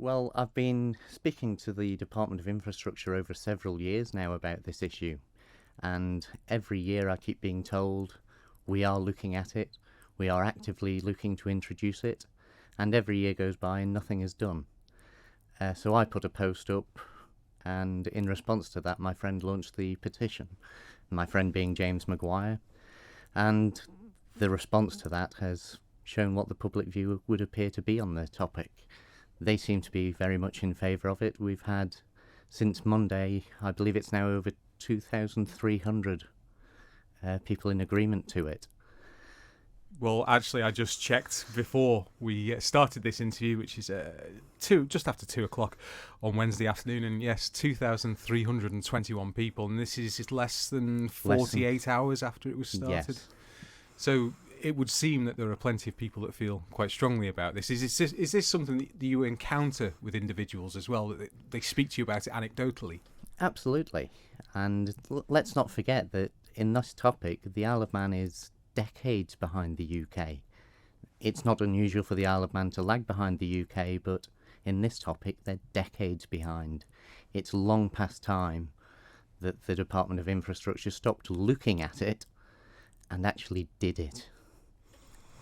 Well, I've been speaking to the Department of Infrastructure over several years now about this issue, and every year I keep being told we are looking at it, we are actively looking to introduce it, and every year goes by and nothing is done. So I put a post up, and in response to that, my friend launched the petition, my friend being James Maguire, and the response to that has shown what the public view would appear to be on the topic. They seem to be very much in favour of it. We've had, since Monday, I believe it's now over 2,300 people in agreement to it. Well, actually, I just checked before we started this interview, which is just after 2 o'clock on Wednesday afternoon, and yes, 2,321 people, and this is less than 48 hours after it was started. Yes. So it would seem that there are plenty of people that feel quite strongly about this. Is this something that you encounter with individuals as well, that they speak to you about it anecdotally? Absolutely. And let's not forget that in this topic, the Isle of Man is decades behind the UK. It's not unusual for the Isle of Man to lag behind the UK, but in this topic, they're decades behind. It's long past time that the Department of Infrastructure stopped looking at it and actually did it.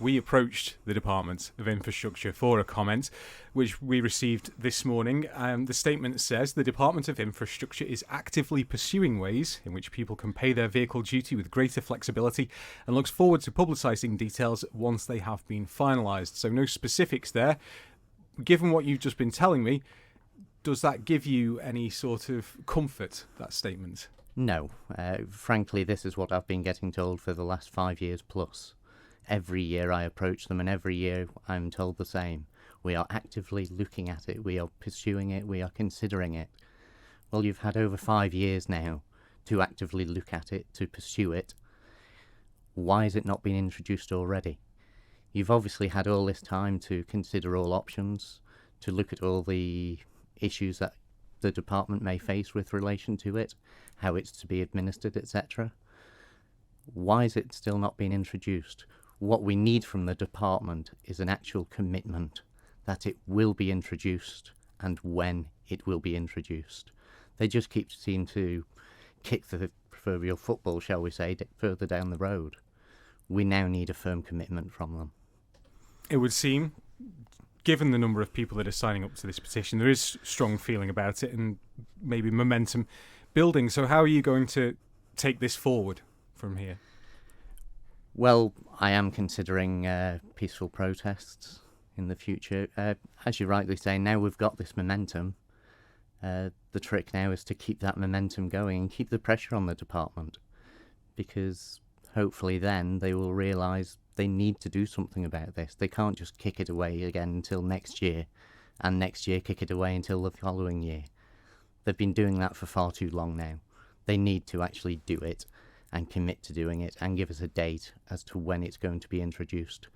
We approached the Department of Infrastructure for a comment, which we received this morning. The statement says, the Department of Infrastructure is actively pursuing ways in which people can pay their vehicle duty with greater flexibility and looks forward to publicising details once they have been finalised. So no specifics there. Given what you've just been telling me, does that give you any sort of comfort, that statement? No. Frankly, this is what I've been getting told for the last 5 years plus. Every year I approach them and every year I'm told the same. We are actively looking at it, we are pursuing it, we are considering it. Well, you've had over 5 years now to actively look at it, to pursue it. Why has it not been introduced already? You've obviously had all this time to consider all options, to look at all the issues that the department may face with relation to it, how it's to be administered, etc. Why has it still not been introduced? What we need from the department is an actual commitment that it will be introduced and when it will be introduced. They just seem to kick the proverbial football, shall we say, further down the road. We now need a firm commitment from them. It would seem, given the number of people that are signing up to this petition, there is strong feeling about it and maybe momentum building. So how are you going to take this forward from here? Well, I am considering peaceful protests in the future. As you rightly say, now we've got this momentum. The trick now is to keep that momentum going and keep the pressure on the department, because hopefully then they will realise they need to do something about this. They can't just kick it away again until next year, and next year kick it away until the following year. They've been doing that for far too long now. They need to actually do it and commit to doing it and give us a date as to when it's going to be introduced.